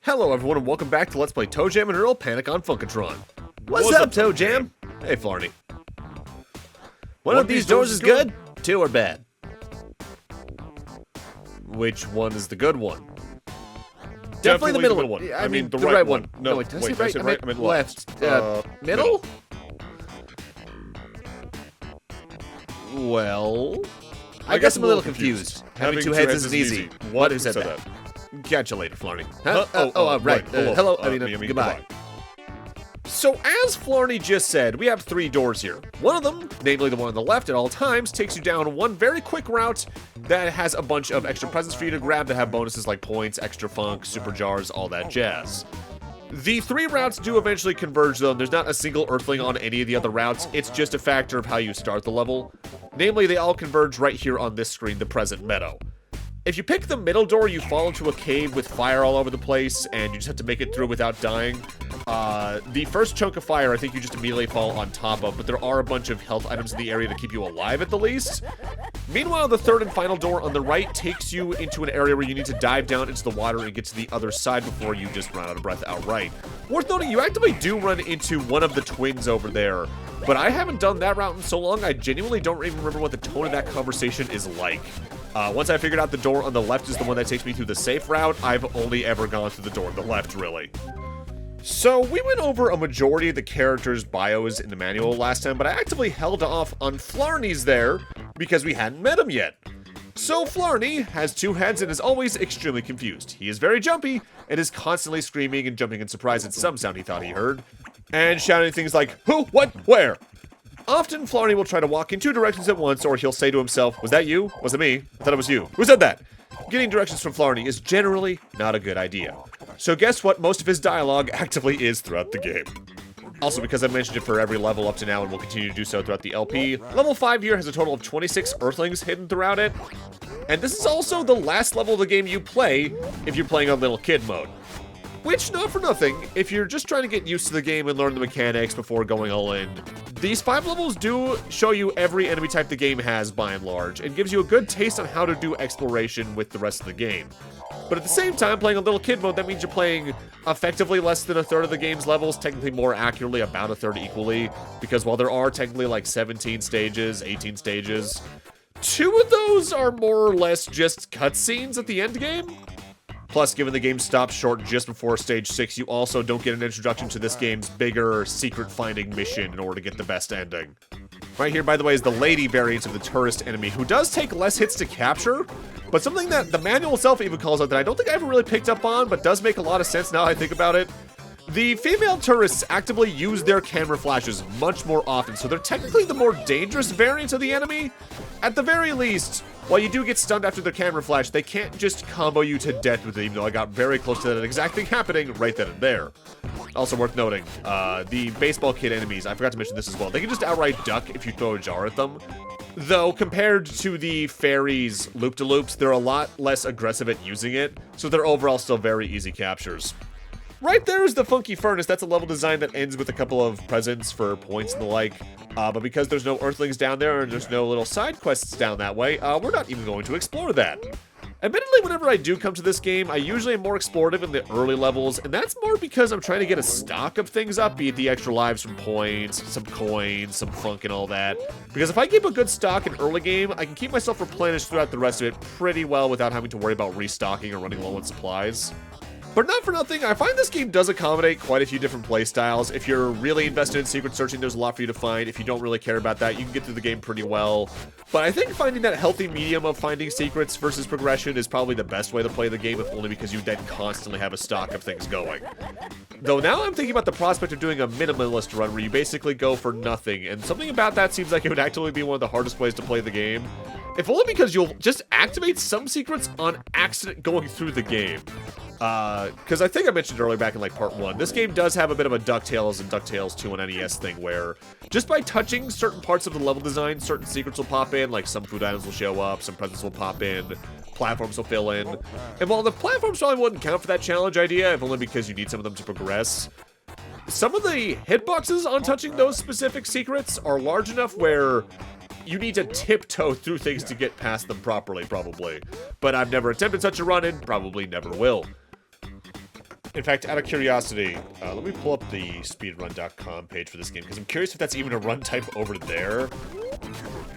Hello everyone and welcome back to Let's Play Toejam Earl Panic on Funkotron. What's up, Toejam? Hey, Flarney. One of these doors is good, two are bad. Which one is the good one? Definitely the middle one. I mean, the right one. No, wait, did I wait, say right? I right? I meant left. Middle? Well, I guess I'm a little confused. Having two heads isn't easy. What? Who said that? Catch you later, Flarney. Huh? Right. Hello. I mean, goodbye. So, as Flarney just said, we have three doors here. One of them, namely the one on the left at all times, takes you down one very quick route that has a bunch of extra presents for you to grab that have bonuses like points, extra funk, superjars, all that jazz. The three routes do eventually converge though, and there's not a single earthling on any of the other routes, it's just a factor of how you start the level. Namely, they all converge right here on this screen, the present meadow. If you pick the middle door, you fall into a cave with fire all over the place, and you just have to make it through without dying. The first chunk of fire, I think you just immediately fall on top of, but there are a bunch of health items in the area to keep you alive at the least. Meanwhile, the third and final door on the right takes you into an area where you need to dive down into the water and get to the other side before you just run out of breath outright. Worth noting, you actively do run into one of the twins over there, but I haven't done that route in so long, I genuinely don't even remember what the tone of that conversation is like. Once I figured out the door on the left is the one that takes me through the safe route, I've only ever gone through the door on the left, really. So, we went over a majority of the characters' bios in the manual last time, but I actively held off on Flarney's there because we hadn't met him yet. So, Flarney has two heads and is always extremely confused. He is very jumpy and is constantly screaming and jumping in surprise at some sound he thought he heard, and shouting things like, "Who? What? Where?" Often, Flarney will try to walk in two directions at once, or he'll say to himself, "Was that you? Was it me? I thought it was you. Who said that?" Getting directions from Flarney is generally not a good idea. So guess what most of his dialogue actively is throughout the game. Also, because I've mentioned it for every level up to now and will continue to do so throughout the LP, level 5 here has a total of 26 Earthlings hidden throughout it. And this is also the last level of the game you play if you're playing on Little Kid mode. Which, not for nothing, if you're just trying to get used to the game and learn the mechanics before going all in, these 5 levels do show you every enemy type the game has by and large, and gives you a good taste on how to do exploration with the rest of the game. But at the same time, playing on Little Kid mode, that means you're playing effectively less than a third of the game's levels, technically more accurately about a third equally, because while there are technically like 17 stages, 18 stages, 2 of those are more or less just cutscenes at the end game. Plus, given the game stops short just before Stage 6, you also don't get an introduction to this game's bigger secret finding mission in order to get the best ending. Right here, by the way, is the lady variant of the tourist enemy, who does take less hits to capture, but something that the manual itself even calls out that I don't think I ever really picked up on, but does make a lot of sense now I think about it. The female tourists actively use their camera flashes much more often, so they're technically the more dangerous variant of the enemy. At the very least, while you do get stunned after their camera flash, they can't just combo you to death with it, even though I got very close to that exact thing happening right then and there. Also worth noting, the baseball kid enemies, I forgot to mention this as well, they can just outright duck if you throw a jar at them. Though, compared to the fairies loop-de-loops, they're a lot less aggressive at using it, so they're overall still very easy captures. Right there is the Funky Furnace. That's a level design that ends with a couple of presents for points and the like. But because there's no Earthlings down there and there's no little side quests down that way, we're not even going to explore that. Admittedly, whenever I do come to this game, I usually am more explorative in the early levels, and that's more because I'm trying to get a stock of things up, be it the extra lives from points, some coins, some funk and all that. Because if I keep a good stock in early game, I can keep myself replenished throughout the rest of it pretty well without having to worry about restocking or running low on supplies. But not for nothing, I find this game does accommodate quite a few different playstyles. If you're really invested in secret searching, there's a lot for you to find. If you don't really care about that, you can get through the game pretty well. But I think finding that healthy medium of finding secrets versus progression is probably the best way to play the game, if only because you then constantly have a stock of things going. Though now I'm thinking about the prospect of doing a minimalist run where you basically go for nothing, and something about that seems like it would actually be one of the hardest ways to play the game. If only because you'll just activate some secrets on accident going through the game. Because I think I mentioned earlier back in like part 1, this game does have a bit of a DuckTales and DuckTales 2 on NES thing where just by touching certain parts of the level design, certain secrets will pop in, like some food items will show up, some presents will pop in, platforms will fill in. And while the platforms probably wouldn't count for that challenge idea, if only because you need some of them to progress, some of the hitboxes on touching those specific secrets are large enough where you need to tiptoe through things to get past them properly, probably. But I've never attempted such a run and probably never will. In fact, out of curiosity, let me pull up the speedrun.com page for this game, because I'm curious if that's even a run type over there.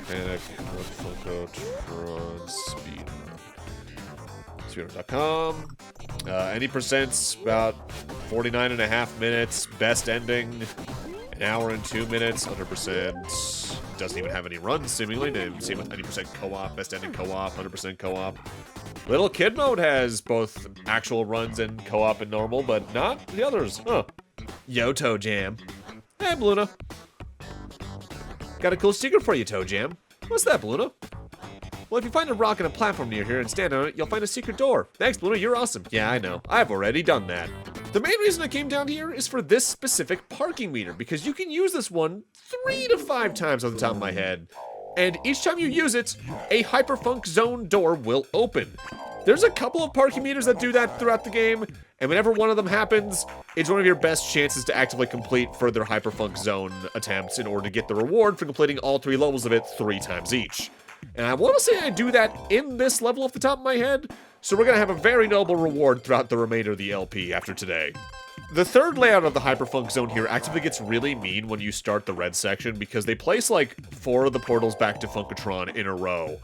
Panic, Funkotron, speedrun. Speedrun.com. Any percents, about 49.5 minutes. Best ending, an hour and 2 minutes. 100%. Doesn't even have any runs, seemingly. Same with any percent co-op. Best ending co-op, 100% co-op. Little Kid Mode has both actual runs and co-op and normal, but not the others. Huh. Yo, Toejam. Hey, Bluna. Got a cool secret for you, Toejam. What's that, Bluna? Well, if you find a rock and a platform near here and stand on it, you'll find a secret door. Thanks, Bluna, you're awesome. Yeah, I know. I've already done that. The main reason I came down here is for this specific parking meter, because you can use this one 3 to 5 times on the top of my head. And each time you use it, a Hyperfunk Zone door will open. There's a couple of parking meters that do that throughout the game, and whenever one of them happens, it's one of your best chances to actively complete further Hyperfunk Zone attempts in order to get the reward for completing all 3 levels of it 3 times each. And I want to say I do that in this level off the top of my head, so we're going to have a very noble reward throughout the remainder of the LP after today. The third layout of the Hyperfunk Zone here actively gets really mean when you start the red section, because they place like 4 of the portals back to Funkotron in a row.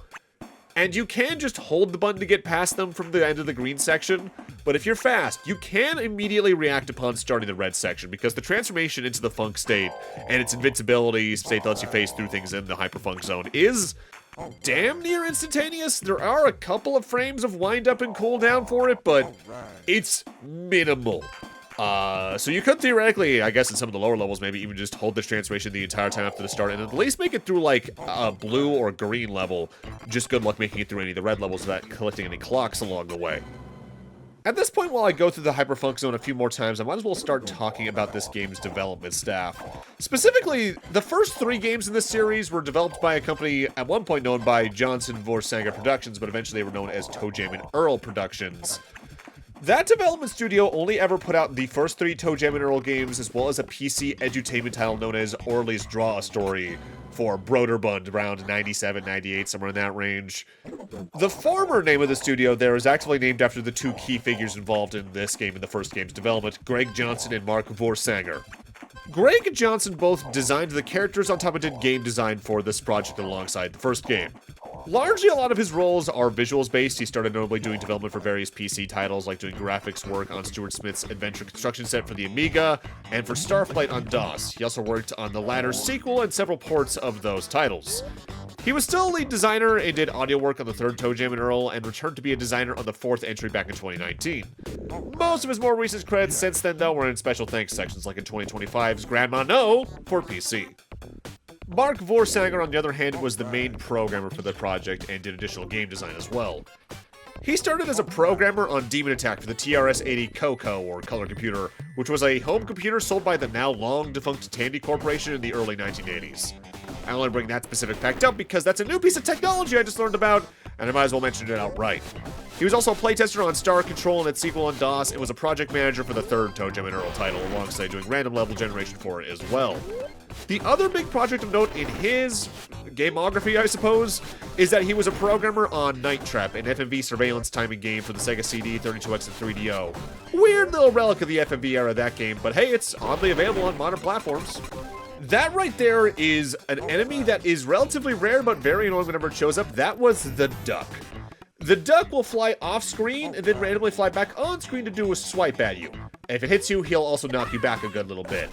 And you can just hold the button to get past them from the end of the green section, but if you're fast, you can immediately react upon starting the red section, because the transformation into the Funk state and its invincibility state that lets you phase through things in the Hyperfunk Zone is damn near instantaneous. There are a couple of frames of wind up and cooldown for it, but it's minimal. So you could theoretically, I guess in some of the lower levels, maybe even just hold this transformation the entire time after the start, and at least make it through like a blue or green level. Just good luck making it through any of the red levels without collecting any clocks along the way. At this point, while I go through the Hyperfunk Zone a few more times, I might as well start talking about this game's development staff. Specifically, the first 3 games in this series were developed by a company at one point known by Johnson Vorsanger Productions, but eventually they were known as Toejam Earl Productions. That development studio only ever put out the first 3 Toejam Earl games, as well as a PC edutainment title known as Orly's Draw a Story for Broderbund around 97, 98, somewhere in that range. The former name of the studio there is actually named after the 2 key figures involved in this game in the first game's development, Greg Johnson and Mark Vorsanger. Greg and Johnson both designed the characters on top and did game design for this project alongside the first game. Largely, a lot of his roles are visuals-based. He started notably doing development for various PC titles, like doing graphics work on Stuart Smith's Adventure Construction set for the Amiga, and for Starflight on DOS. He also worked on the latter's sequel and several ports of those titles. He was still a lead designer and did audio work on the 3rd Toejam Earl, and returned to be a designer on the 4th entry back in 2019. Most of his more recent credits since then, though, were in special thanks sections, like in 2025's Grandma No for PC. Mark Vorsanger, on the other hand, was the main programmer for the project and did additional game design as well. He started as a programmer on Demon Attack for the TRS-80 Coco, or Color Computer, which was a home computer sold by the now long-defunct Tandy Corporation in the early 1980s. I only bring that specific fact up because that's a new piece of technology I just learned about, and I might as well mention it outright. He was also a playtester on Star Control and its sequel on DOS, and was a project manager for the 3rd Toejam Earl title, alongside doing random level generation for it as well. The other big project of note in his gameography, I suppose, is that he was a programmer on Night Trap, an FMV surveillance timing game for the Sega CD, 32X, and 3DO. Weird little relic of the FMV era, that game, but hey, it's oddly available on modern platforms. That right there is an enemy that is relatively rare but very annoying whenever it shows up. That was the duck. The duck will fly off screen and then randomly fly back on screen to do a swipe at you. If it hits you, he'll also knock you back a good little bit.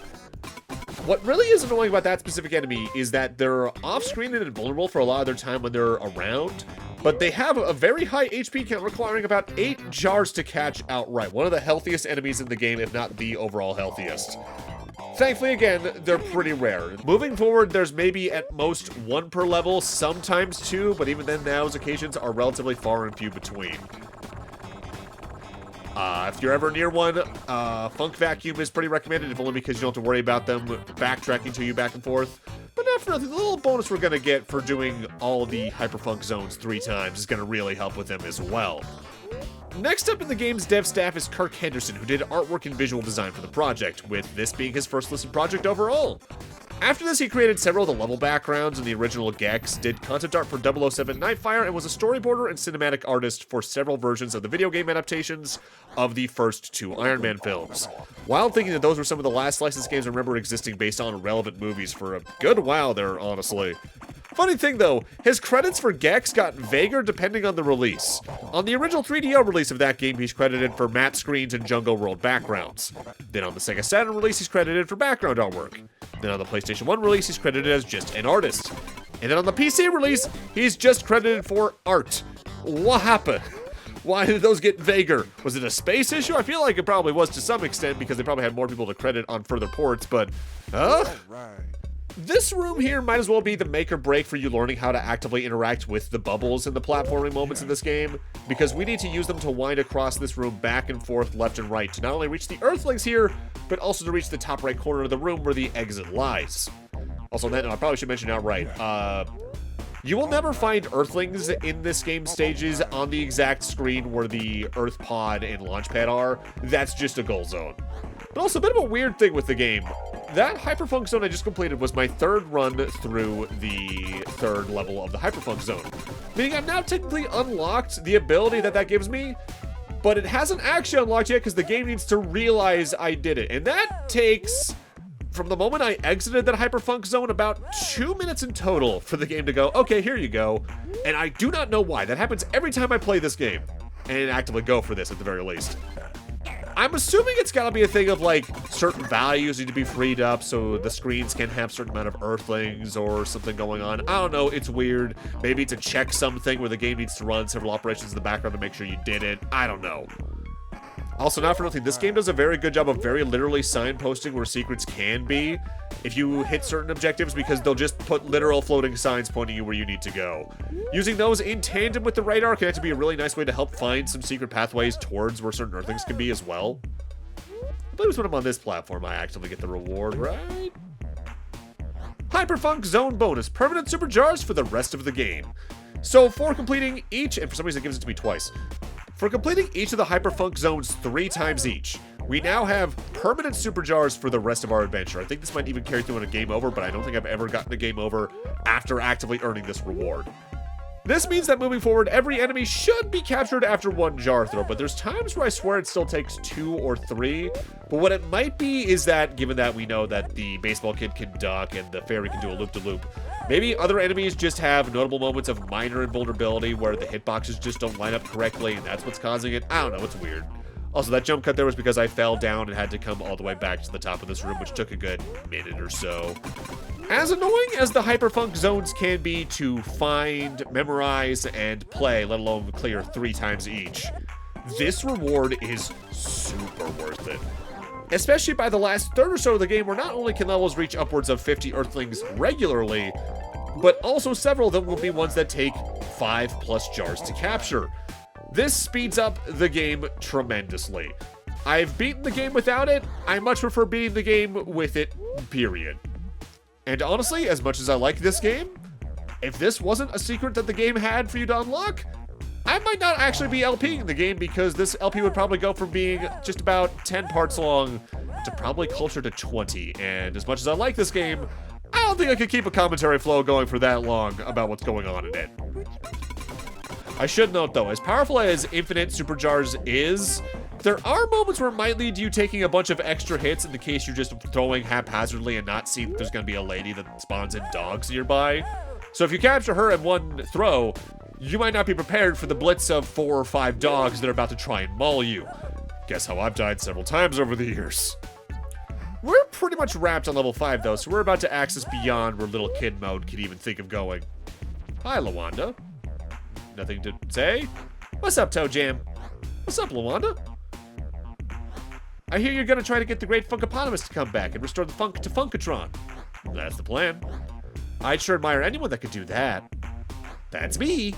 What really is annoying about that specific enemy is that they're off-screen and invulnerable for a lot of their time when they're around, but they have a very high HP count, requiring about 8 jars to catch outright. One of the healthiest enemies in the game, if not the overall healthiest. Thankfully, again, they're pretty rare. Moving forward, there's maybe at most 1 per level, sometimes 2, but even then, those occasions are relatively far and few between. If you're ever near one, Funk Vacuum is pretty recommended, if only because you don't have to worry about them backtracking to you back and forth. But not for nothing, the little bonus we're going to get for doing all the Hyperfunk Zones 3 times is going to really help with them as well. Next up in the game's dev staff is Kirk Henderson, who did artwork and visual design for the project, with this being his first listed project overall. After this, he created several of the level backgrounds in the original Gex, did concept art for 007 Nightfire, and was a storyboarder and cinematic artist for several versions of the video game adaptations of the first 2 Iron Man films. While thinking that those were some of the last licensed games I remember existing based on relevant movies for a good while there, honestly. Funny thing though, his credits for Gex got vaguer depending on the release. On the original 3DO release of that game, he's credited for matte screens and Jungle World backgrounds. Then on the Sega Saturn release, he's credited for background artwork. Then on the PlayStation 1 release, he's credited as just an artist. And then on the PC release, he's just credited for art. What happened? Why did those get vaguer? Was it a space issue? I feel like it probably was to some extent because they probably had more people to credit on further ports, but... This room here might as well be the make or break for you learning how to actively interact with the bubbles in the platforming moments in this game, because we need to use them to wind across this room back and forth, left and right, to not only reach the Earthlings here, but also to reach the top right corner of the room where the exit lies. Also, then I probably should mention outright, you will never find Earthlings in this game stages on the exact screen where the Earth Pod and Launchpad are. That's just a goal zone. But also, a bit of a weird thing with the game. That Hyperfunk Zone I just completed was my 3rd run through the 3rd level of the Hyperfunk Zone. Meaning I've now technically unlocked the ability that gives me, but it hasn't actually unlocked yet because the game needs to realize I did it. And that takes, from the moment I exited that Hyperfunk Zone, about 2 minutes in total for the game to go, okay, here you go. And I do not know why. That happens every time I play this game. And actively go for this at the very least. I'm assuming it's gotta be a thing of, like, certain values need to be freed up so the screens can have a certain amount of Earthlings or something going on. I don't know, it's weird. Maybe it's a check something where the game needs to run several operations in the background to make sure you did it. I don't know. Also, not for nothing, this game does a very good job of very literally signposting where secrets can be if you hit certain objectives, because they'll just put literal floating signs pointing you where you need to go. Using those in tandem with the radar can actually be a really nice way to help find some secret pathways towards where certain Earthlings can be as well. I believe it's when I'm on this platform I actively get the reward, right? Hyperfunk Zone bonus, permanent superjars for the rest of the game. So for completing each, and for some reason it gives it to me twice. For completing each of the Hyperfunk Zones 3 times each, we now have permanent superjars for the rest of our adventure. I think this might even carry through in a game over, but I don't think I've ever gotten a game over after actively earning this reward. This means that moving forward, every enemy should be captured after 1 jar throw, but there's times where I swear it still takes 2 or 3. But what it might be is that, given that we know that the baseball kid can duck and the fairy can do a loop-de-loop, maybe other enemies just have notable moments of minor invulnerability where the hitboxes just don't line up correctly, and that's what's causing it. I don't know, it's weird. Also, that jump cut there was because I fell down and had to come all the way back to the top of this room, which took a good minute or so. As annoying as the Hyperfunk Zones can be to find, memorize, and play, let alone clear 3 times each, this reward is super worth it. Especially by the last third or so of the game, where not only can levels reach upwards of 50 Earthlings regularly, but also several of them will be ones that take 5+ jars to capture. This speeds up the game tremendously. I've beaten the game without it. I much prefer beating the game with it, period. And honestly, as much as I like this game, if this wasn't a secret that the game had for you to unlock, I might not actually be LPing the game, because this LP would probably go from being just about 10 parts long to probably closer to 20. And as much as I like this game, I don't think I could keep a commentary flow going for that long about what's going on in it. I should note though, as powerful as Infinite Superjars is, there are moments where it might lead to you taking a bunch of extra hits in the case you're just throwing haphazardly and not seeing that there's going to be a lady that spawns in dogs nearby. So if you capture her in 1 throw, you might not be prepared for the blitz of 4 or 5 dogs that are about to try and maul you. Guess how I've died several times over the years. We're pretty much wrapped on level 5 though, so we're about to access beyond where little kid mode can even think of going. Hi, Lawanda. Nothing to say? What's up, Toejam? What's up, Lawanda? I hear you're gonna try to get the great Funkopotamus to come back and restore the funk to Funkotron. That's the plan. I'd sure admire anyone that could do that. That's me.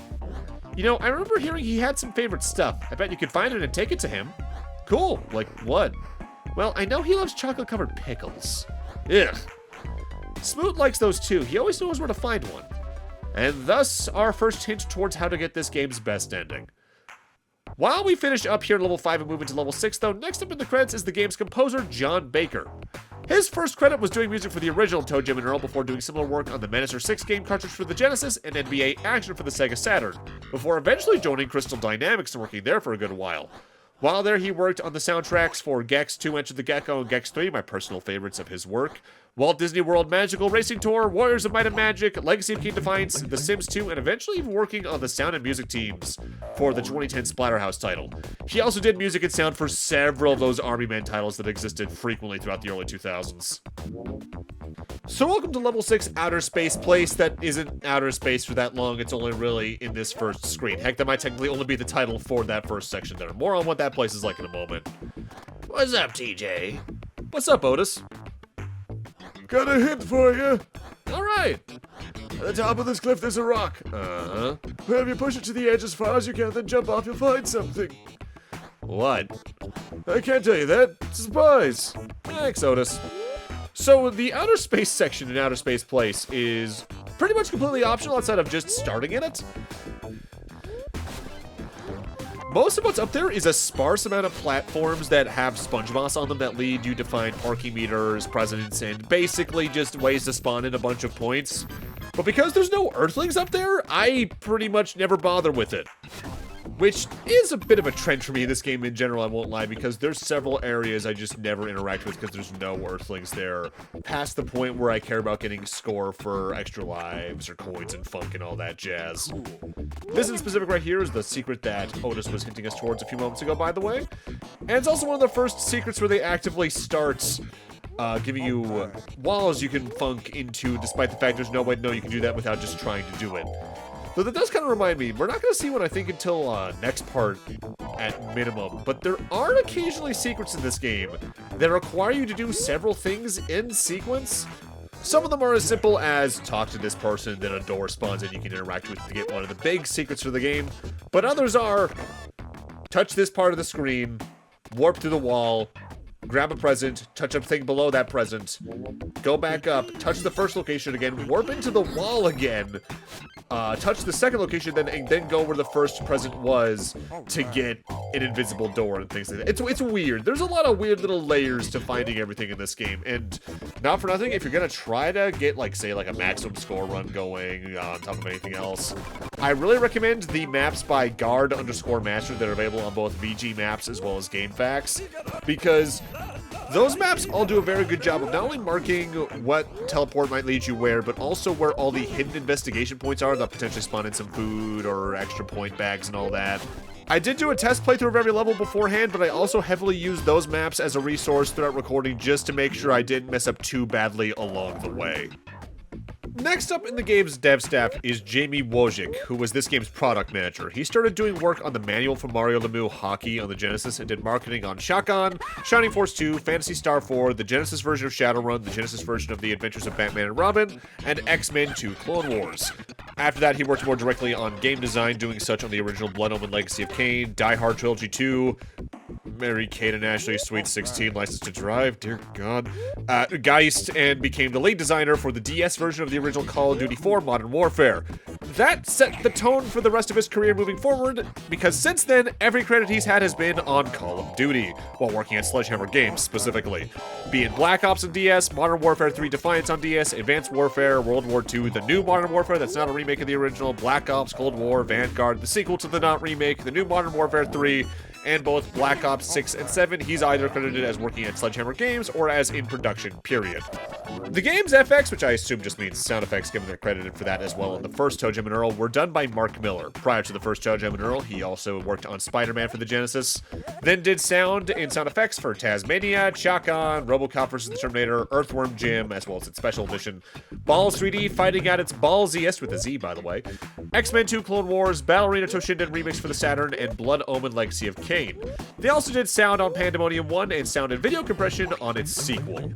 You know, I remember hearing he had some favorite stuff. I bet you could find it and take it to him. Cool. Like what? Well, I know he loves chocolate-covered pickles. Ugh. Smoot likes those too. He always knows where to find one. And thus, our first hint towards how to get this game's best ending. While we finish up here at level 5 and move into level 6, though, next up in the credits is the game's composer, John Baker. His first credit was doing music for the original Toejam Earl before doing similar work on the Menacer 6 game cartridge for the Genesis and NBA Action for the Sega Saturn, before eventually joining Crystal Dynamics and working there for a good while. While there, he worked on the soundtracks for Gex 2 Enter the Gecko and Gex 3, my personal favorites of his work, Walt Disney World Magical Racing Tour, Warriors of Might and Magic, Legacy of King Defiance, The Sims 2, and eventually even working on the sound and music teams for the 2010 Splatterhouse title. He also did music and sound for several of those Army Men titles that existed frequently throughout the early 2000s. So welcome to Level 6 Outer Space Place that isn't outer space for that long, it's only really in this first screen. Heck, that might technically only be the title for that first section there. More on what that place is like in a moment. What's up, TJ? What's up, Otis? Got a hint for you. Alright. At the top of this cliff, there's a rock. Uh-huh. Well, if you push it to the edge as far as you can, then jump off, you'll find something. What? I can't tell you that. It's a surprise. Thanks, Otis. So, the outer space section in Outer Space Place is pretty much completely optional outside of just starting in it. Most of what's up there is a sparse amount of platforms that have sponge moss on them that lead you to find parking meters, presidents, and basically just ways to spawn in a bunch of points. But because there's no Earthlings up there, I pretty much never bother with it. Which is a bit of a trend for me in this game in general, I won't lie, because there's several areas I just never interact with because there's no Earthlings there, past the point where I care about getting score for extra lives or coins and funk and all that jazz. This in specific right here is the secret that Otis was hinting us towards a few moments ago, by the way. And it's also one of the first secrets where they actively start giving you walls you can funk into, despite the fact there's no way to know you can do that without just trying to do it. Though that does kind of remind me, we're not going to see one, I think, until next part at minimum. But there are occasionally secrets in this game that require you to do several things in sequence. Some of them are as simple as talk to this person, then a door spawns and you can interact with to get one of the big secrets for the game. But others are touch this part of the screen, warp through the wall, grab a present, touch a thing below that present, go back up, touch the first location again, warp into the wall again, touch the second location, and then go where the first present was to get an invisible door and things like that. It's weird. There's a lot of weird little layers to finding everything in this game, and not for nothing, if you're gonna try to get, like, say, like a maximum score run going on top of anything else, I really recommend the maps by guard_master that are available on both VG Maps as well as GameFAQs, because those maps all do a very good job of not only marking what teleport might lead you where, but also where all the hidden investigation points are that potentially spawn in some food or extra point bags and all that. I did do a test playthrough of every level beforehand, but I also heavily used those maps as a resource throughout recording just to make sure I didn't mess up too badly along the way. Next up in the game's dev staff is Jamie Wojcik, who was this game's product manager. He started doing work on the manual for Mario Lemieux Hockey on the Genesis and did marketing on Shotgun, Shining Force 2, Phantasy Star 4, the Genesis version of Shadowrun, the Genesis version of The Adventures of Batman and Robin, and X-Men 2 Clone Wars. After that, he worked more directly on game design, doing such on the original Blood Omen Legacy of Kain, Die Hard Trilogy 2, Mary Kate and Ashley, Sweet 16, License to Drive, dear God, Geist, and became the lead designer for the DS version of the original Call of Duty 4 Modern Warfare. That set the tone for the rest of his career moving forward, because since then, every credit he's had has been on Call of Duty, while working at Sledgehammer Games specifically. Be it Black Ops on DS, Modern Warfare 3 Defiance on DS, Advanced Warfare, World War II, the new Modern Warfare that's not a remake of the original, Black Ops, Cold War, Vanguard, the sequel to the not remake, the new Modern Warfare 3, and both Black Ops 6 and 7, he's either credited as working at Sledgehammer Games or as in production, period. The game's FX, which I assume just means sound effects, given they're credited for that as well in the first Toejam Earl, were done by Mark Miller. Prior to the first Toejam Earl, he also worked on Spider-Man for the Genesis, then did sound and sound effects for Tasmania, Shotgun, RoboCop vs. the Terminator, Earthworm Jim, as well as its special edition, Balls 3D fighting at its ballsiest, with a Z by the way, X-Men 2 Clone Wars, Ballerina Toshinden remix for the Saturn, and Blood Omen Legacy of Kain. They also did sound on Pandemonium 1 and sound and video compression on its sequel.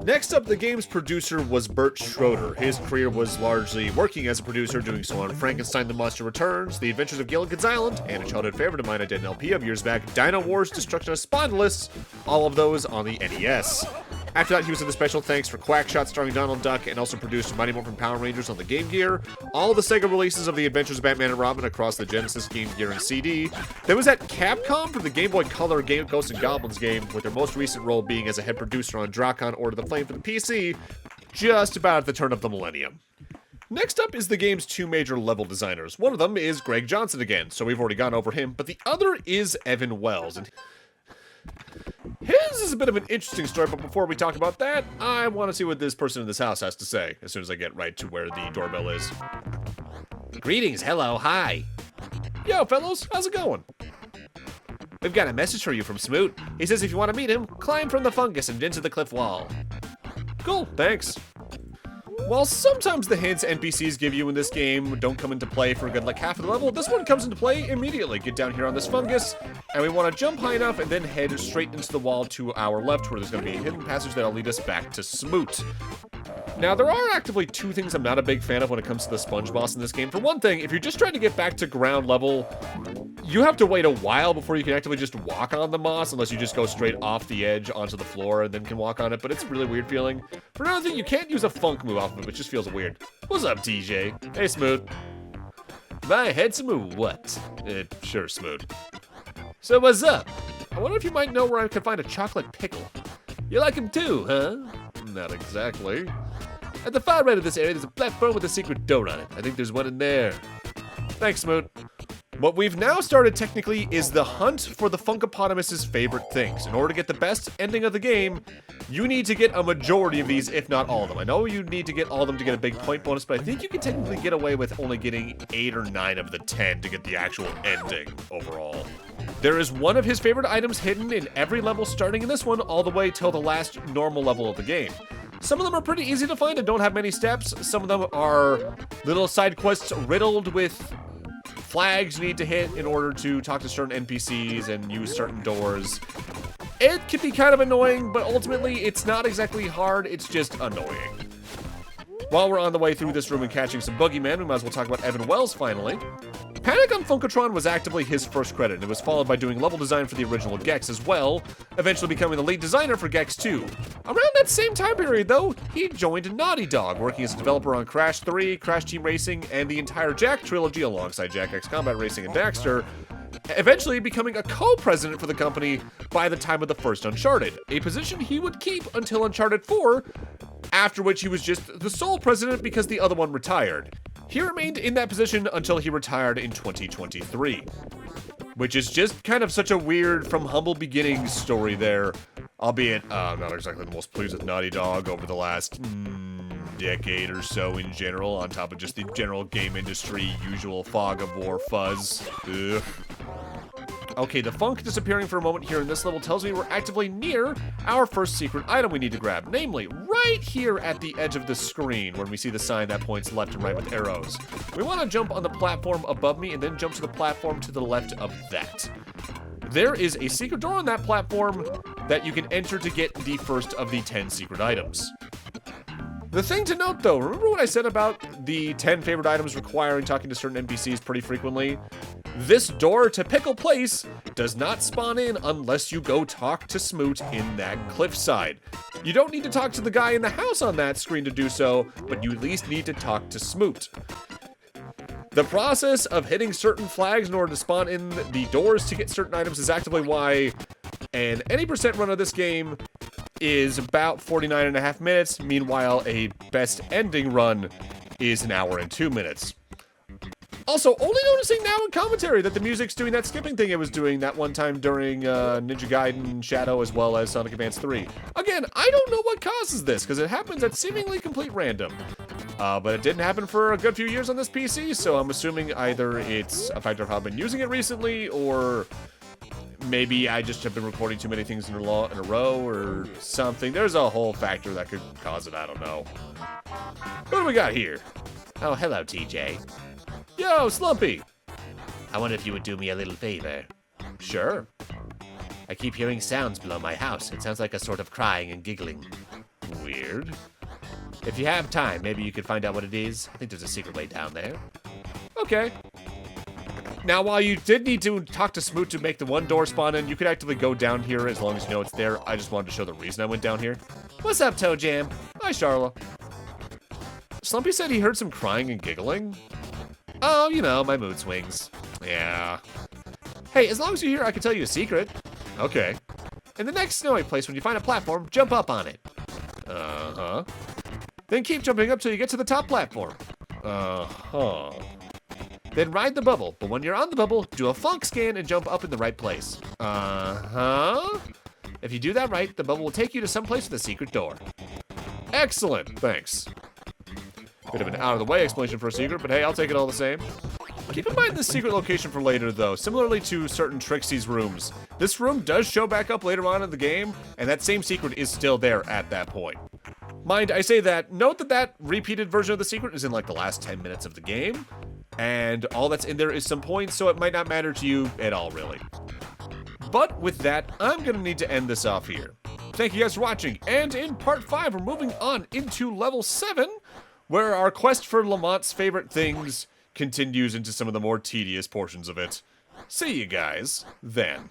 Next up, the game's producer was Bert Schroeder. His career was largely working as a producer, doing so on Frankenstein the Monster Returns, The Adventures of Gilligan's Island, and a childhood favorite of mine I did an LP of years back, Dino Wars Destruction of Spondylus, all of those on the NES. After that, he was in the special thanks for Quackshot starring Donald Duck and also produced Mighty Morphin Power Rangers on the Game Gear, all the Sega releases of The Adventures of Batman and Robin across the Genesis, Game Gear, and CD. Then was at Capcom for the Game Boy Color game Ghosts and Goblins game, with their most recent role being as a head producer on Drakon Order the Flame for the PC, just about at the turn of the millennium. Next up is the game's two major level designers. One of them is Greg Johnson again, so we've already gone over him, but the other is Evan Wells, and his is a bit of an interesting story, but before we talk about that, I want to see what this person in this house has to say, as soon as I get right to where the doorbell is. Greetings, hello, hi. Yo, fellows, how's it going? We've got a message for you from Smoot. He says if you want to meet him, climb from the fungus and into the cliff wall. Cool, thanks. While sometimes the hints NPCs give you in this game don't come into play for a good like half of the level, this one comes into play immediately. Get down here on this fungus, and we want to jump high enough and then head straight into the wall to our left, where there's going to be a hidden passage that'll lead us back to Smoot. Now, there are actively two things I'm not a big fan of when it comes to the sponge boss in this game. For one thing, if you're just trying to get back to ground level, you have to wait a while before you can actively just walk on the moss, unless you just go straight off the edge onto the floor and then can walk on it, but it's a really weird feeling. For another thing, you can't use a funk move off of it, which just feels weird. What's up, TJ? Hey, Smoot. My handsome or what? Sure, Smoot. So what's up? I wonder if you might know where I could find a chocolate pickle. You like him too, huh? Not exactly. At the far right of this area, there's a platform with a secret door on it. I think there's one in there. Thanks, Smoot. What we've now started technically is the hunt for the Funkopotamus's favorite things. In order to get the best ending of the game, you need to get a majority of these, if not all of them. I know you need to get all of them to get a big point bonus, but I think you can technically get away with only getting 8 or 9 of the 10 to get the actual ending overall. There is one of his favorite items hidden in every level starting in this one all the way till the last normal level of the game. Some of them are pretty easy to find and don't have many steps. Some of them are little side quests riddled with flags you need to hit in order to talk to certain NPCs and use certain doors. It can be kind of annoying, but ultimately it's not exactly hard, it's just annoying. While we're on the way through this room and catching some boogeymen, we might as well talk about Evan Wells finally. Panic on Funkotron was actively his first credit, and it was followed by doing level design for the original Gex as well, eventually becoming the lead designer for Gex 2. Around that same time period, though, he joined Naughty Dog, working as a developer on Crash 3, Crash Team Racing, and the entire Jak trilogy alongside Jak X Combat Racing and Daxter, eventually becoming a co-president for the company by the time of the first Uncharted, a position he would keep until Uncharted 4, after which he was just the sole president because the other one retired. He remained in that position until he retired in 2023. Which is just kind of such a weird, from humble beginnings story there. Albeit, I'm not exactly the most pleased with Naughty Dog over the last decade or so in general, on top of just the general game industry usual fog of war fuzz. Ugh. Okay, the funk disappearing for a moment here in this level tells me we're actively near our first secret item we need to grab, namely right here at the edge of the screen when we see the sign that points left and right with arrows. We want to jump on the platform above me and then jump to the platform to the left of that. There is a secret door on that platform that you can enter to get the first of the 10 secret items. The thing to note though, remember what I said about the 10 favorite items requiring talking to certain NPCs pretty frequently? This door to Pickle Place does not spawn in unless you go talk to Smoot in that cliffside. You don't need to talk to the guy in the house on that screen to do so, but you at least need to talk to Smoot. The process of hitting certain flags in order to spawn in the doors to get certain items is actively why an any percent run of this game is about 49.5 minutes. Meanwhile, a best ending run is 1 hour and 2 minutes. Also, only noticing now in commentary that the music's doing that skipping thing it was doing that one time during Ninja Gaiden Shadow as well as Sonic Advance 3. Again, I don't know what causes this, because it happens at seemingly complete random. But it didn't happen for a good few years on this PC, so I'm assuming either it's a factor of how I've been using it recently, or maybe I just have been recording too many things in a row or something. There's a whole factor that could cause it, I don't know. What do we got here? Oh, hello, TJ. Yo, Slumpy! I wonder if you would do me a little favor. Sure. I keep hearing sounds below my house. It sounds like a sort of crying and giggling. Weird. If you have time, maybe you could find out what it is. I think there's a secret way down there. Okay. Now, while you did need to talk to Smoot to make the one door spawn in, you could actively go down here as long as you know it's there. I just wanted to show the reason I went down here. What's up, Toejam? Hi, Charla. Slumpy said he heard some crying and giggling. Oh, you know, my mood swings. Yeah. Hey, as long as you're here, I can tell you a secret. Okay. In the next snowy place, when you find a platform, jump up on it. Uh-huh. Then keep jumping up till you get to the top platform. Uh-huh. Then ride the bubble, but when you're on the bubble, do a funk scan and jump up in the right place. Uh-huh. If you do that right, the bubble will take you to some place with a secret door. Excellent, thanks. Bit of an out-of-the-way explanation for a secret, but hey, I'll take it all the same. Keep in mind this secret location for later, though. Similarly to certain Trixie's rooms, this room does show back up later on in the game, and that same secret is still there at that point. Mind, I say that, note that that repeated version of the secret is in like the last 10 minutes of the game, and all that's in there is some points, so it might not matter to you at all, really. But with that, I'm gonna need to end this off here. Thank you guys for watching, and in part 5, we're moving on into level 7, where our quest for Lamont's favorite things continues into some of the more tedious portions of it. See you guys then.